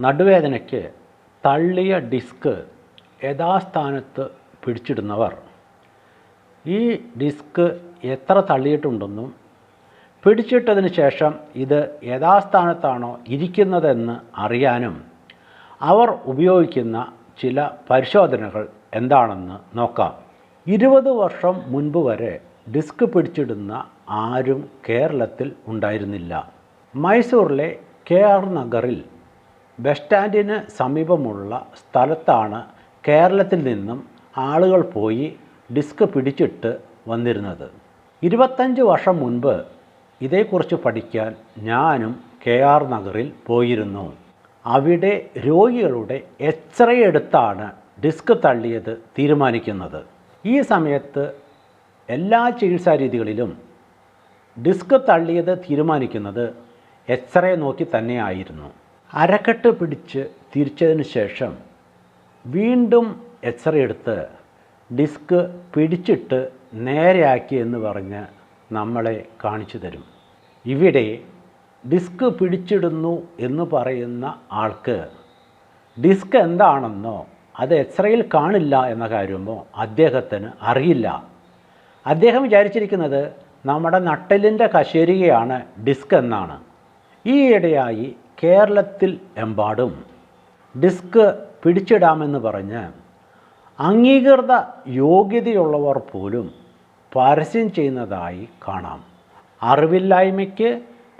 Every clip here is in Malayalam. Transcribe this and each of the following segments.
നടുവേദനയ്ക്ക് തള്ളിയ ഡിസ്ക് യഥാസ്ഥാനത്ത് പിടിച്ചിടുന്നവർ ഈ ഡിസ്ക് എത്ര തള്ളിയിട്ടുണ്ടെന്നും പിടിച്ചിട്ടതിന് ശേഷം ഇത് യഥാസ്ഥാനത്താണോ ഇരിക്കുന്നതെന്ന് അറിയാനും അവർ ഉപയോഗിക്കുന്ന ചില പരിശോധനകൾ എന്താണെന്ന് നോക്കാം. 20 വർഷം മുൻപ് വരെ ഡിസ്ക് പിടിച്ചിടുന്ന ആരും കേരളത്തിൽ ഉണ്ടായിരുന്നില്ല. മൈസൂറിലെ KR നഗറിൽ ബസ് സ്റ്റാൻഡിന് സമീപമുള്ള സ്ഥലത്താണ് കേരളത്തിൽ നിന്നും ആളുകൾ പോയി ഡിസ്ക് പിടിച്ചിട്ട് വന്നിരുന്നത്. 25 വർഷം മുൻപ് ഇതേക്കുറിച്ച് പഠിക്കാൻ ഞാനും KR നഗറിൽ പോയിരുന്നു. അവിടെ രോഗികളുടെ എക്സ്റേ എടുത്താണ് ഡിസ്ക് തള്ളിയത് തീരുമാനിക്കുന്നത്. ഈ സമയത്ത് എല്ലാ ചികിത്സാ രീതികളിലും ഡിസ്ക് തള്ളിയത് തീരുമാനിക്കുന്നത് എക്സ്റേ നോക്കി തന്നെയായിരുന്നു. അരക്കെട്ട് പിടിച്ച് തിരിച്ചതിന് ശേഷം വീണ്ടും എക്സ്റേ എടുത്ത് ഡിസ്ക് പിടിച്ചിട്ട് നേരെയാക്കി എന്ന് പറഞ്ഞ് നമ്മളെ കാണിച്ചു തരും. ഇവിടെ ഡിസ്ക് പിടിച്ചിടുന്നു എന്ന് പറയുന്ന ആൾക്ക് ഡിസ്ക് എന്താണെന്നോ അത് എക്സ്റേയിൽ കാണില്ല എന്ന കാര്യമോ അദ്ദേഹത്തിന് അറിയില്ല. അദ്ദേഹം വിചാരിച്ചിരിക്കുന്നത് നമ്മുടെ നട്ടെല്ലിൻ്റെ കശേരുകയാണ് ഡിസ്ക് എന്നാണ്. ഈയിടെയായി കേരളത്തിൽ എമ്പാടും ഡിസ്ക് പിടിച്ചിടാമെന്ന് പറഞ്ഞ് അംഗീകൃത യോഗ്യതയുള്ളവർ പോലും പരസ്യം ചെയ്യുന്നതായി കാണാം. അറിവില്ലായ്മയ്ക്ക്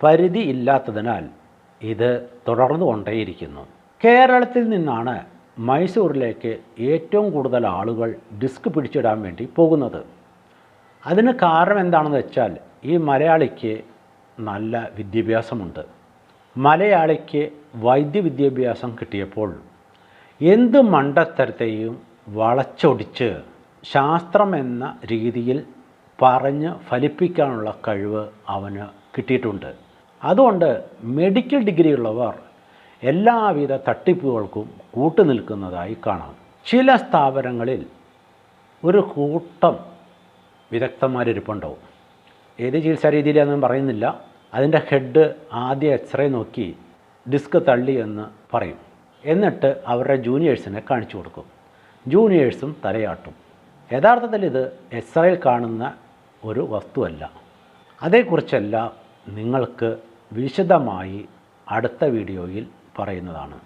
പരിധി ഇല്ലാത്തതിനാൽ ഇത് തുടർന്നു കൊണ്ടേയിരിക്കുന്നു. കേരളത്തിൽ നിന്നാണ് മൈസൂറിലേക്ക് ഏറ്റവും കൂടുതൽ ആളുകൾ ഡിസ്ക് പിടിച്ചിടാൻ വേണ്ടി പോകുന്നത്. അതിന് കാരണം എന്താണെന്ന് വെച്ചാൽ ഈ മലയാളിക്ക് നല്ല വിദ്യാഭ്യാസമുണ്ട്. മലയാളിക്ക് വൈദ്യവിദ്യാഭ്യാസം കിട്ടിയപ്പോൾ എന്ത് മണ്ടത്തരത്തെയും വളച്ചൊടിച്ച് ശാസ്ത്രം എന്ന രീതിയിൽ പറഞ്ഞ് ഫലിപ്പിക്കാനുള്ള കഴിവ് അവന് കിട്ടിയിട്ടുണ്ട്. അതുകൊണ്ട് മെഡിക്കൽ ഡിഗ്രിയുള്ളവർ എല്ലാവിധ തട്ടിപ്പുകൾക്കും കൂട്ടുനിൽക്കുന്നതായി കാണാം. ചില സ്ഥാപനങ്ങളിൽ ഒരു കൂട്ടം വിദഗ്ധന്മാരിരിപ്പുണ്ടാവും. ഏത് ചികിത്സാ രീതിയിലാണെന്ന് പറയുന്നില്ല. അതിൻ്റെ ഹെഡ് ആദ്യം എക്സ്റേ നോക്കി ഡിസ്ക് തള്ളി എന്ന് പറയും. എന്നിട്ട് അവരുടെ ജൂനിയേഴ്സിനെ കാണിച്ചു കൊടുക്കും. ജൂനിയേഴ്സും തലയാട്ടും. യഥാർത്ഥത്തിൽ ഇത് എക്സ്റേയിൽ കാണുന്ന ഒരു വസ്തുവല്ല. അതേക്കുറിച്ചെല്ലാം നിങ്ങൾക്ക് വിശദമായി അടുത്ത വീഡിയോയിൽ പറയുന്നതാണ്.